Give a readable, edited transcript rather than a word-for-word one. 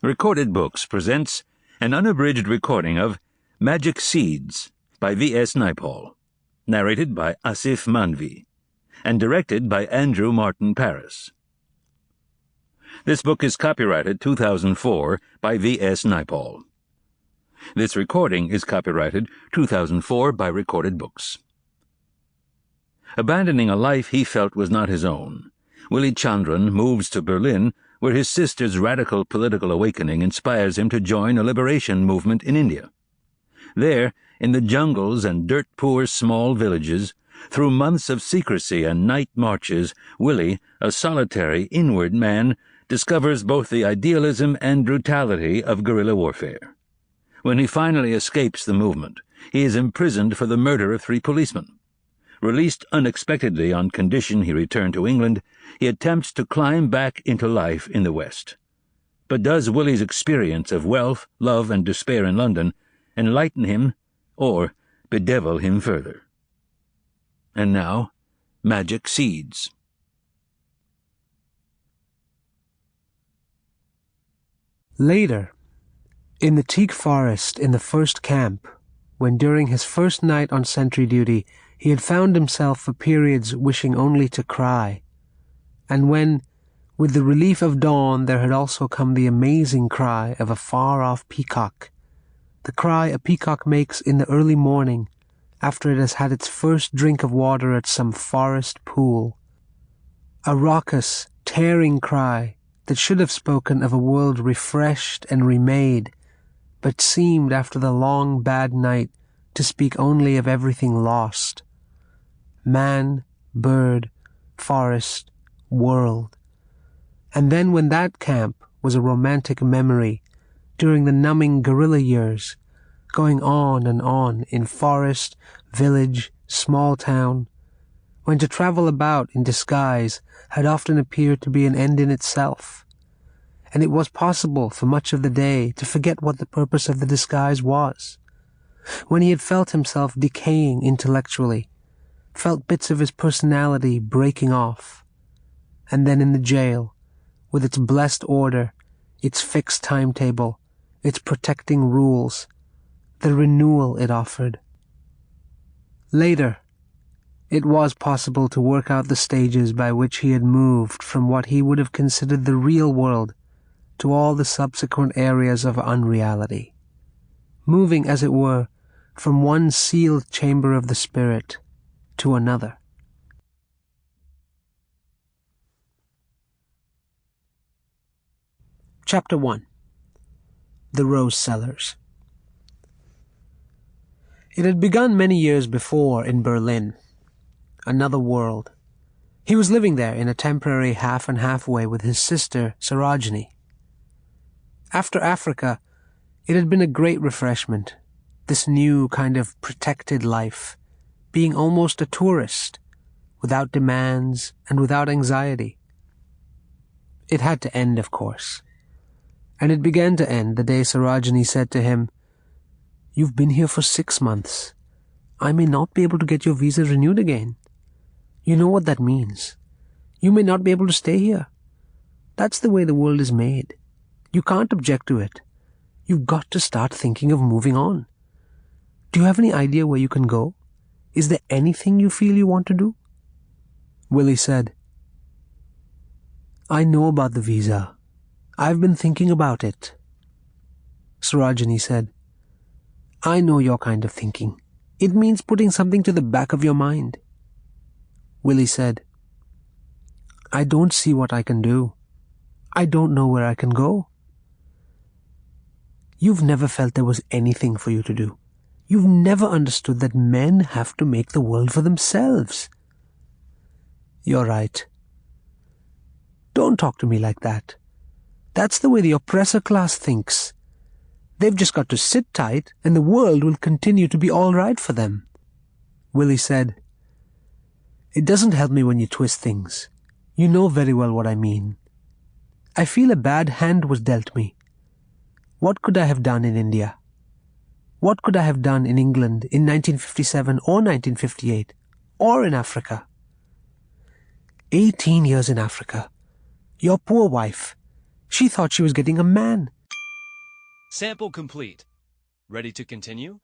Recorded Books presents an unabridged recording of Magic Seeds by V.S. Naipaul, narrated by Aasif Mandvi, and directed by Andrew Martin Paris. This book is copyrighted 2004 by V.S. Naipaul. This recording is copyrighted 2004 by Recorded Books. Abandoning a life he felt was not his own, Willie Chandran moves to Berlin, where his sister's radical political awakening inspires him to join a liberation movement in India. There, in the jungles and dirt-poor small villages, through months of secrecy and night marches, Willie, a solitary, inward man, discovers both the idealism and brutality of guerrilla warfare. When he finally escapes the movement, he is imprisoned for the murder of 3 policemen. Released unexpectedly on condition he return to England, he attempts to climb back into life in the West. But does Willie's experience of wealth, love, and despair in London enlighten him or bedevil him further? And now, Magic Seeds. Later, in the teak forest in the first camp, when during his first night on sentry duty he had found himself for periods wishing only to cry, and when, with the relief of dawn, there had also come the amazing cry of a far-off peacock, the cry a peacock makes in the early morning after it has had its first drink of water at some forest pool. A raucous, tearing cry that should have spoken of a world refreshed and remade, but seemed, after the long bad night, to speak only of everything lost. Man, bird, forest, world. And then when that camp was a romantic memory, during the numbing guerrilla years, going on and on in forest, village, small town, when to travel about in disguise had often appeared to be an end in itself, and it was possible for much of the day to forget what the purpose of the disguise was, when he had felt himself decaying intellectually, felt bits of his personality breaking off, and then in the jail, with its blessed order, its fixed timetable, its protecting rules, the renewal it offered. Later, it was possible to work out the stages by which he had moved from what he would have considered the real world to all the subsequent areas of unreality, moving, as it were, from one sealed chamber of the spirit to another. Chapter 1. The Rose Sellers. It had begun many years before in Berlin. Another world. He was living there in a temporary half-and-half way with his sister, Sarojini. After Africa, it had been a great refreshment, this new kind of protected life, being almost a tourist, without demands and without anxiety. It had to end, of course. And it began to end the day Sarojini said to him, "You've been here for 6 months. I may not be able to get your visa renewed again. You know what that means. You may not be able to stay here. That's the way the world is made. You can't object to it. You've got to start thinking of moving on. Do you have any idea where you can go? Is there anything you feel you want to do?" Willie said, "I know about the visa. I've been thinking about it." Sarojini said, "I know your kind of thinking. It means putting something to the back of your mind." Willie said, "I don't see what I can do. I don't know where I can go." "You've never felt there was anything for you to do. You've never understood that men have to make the world for themselves." "You're right. Don't talk to me like that. That's the way the oppressor class thinks. They've just got to sit tight and the world will continue to be all right for them." Willie said, "It doesn't help me when you twist things. You know very well what I mean. I feel a bad hand was dealt me. What could I have done in India? What could I have done in England in 1957 or 1958, or in Africa? 18 years in Africa. Your poor wife. She thought she was getting a man. Sample complete. Ready to continue?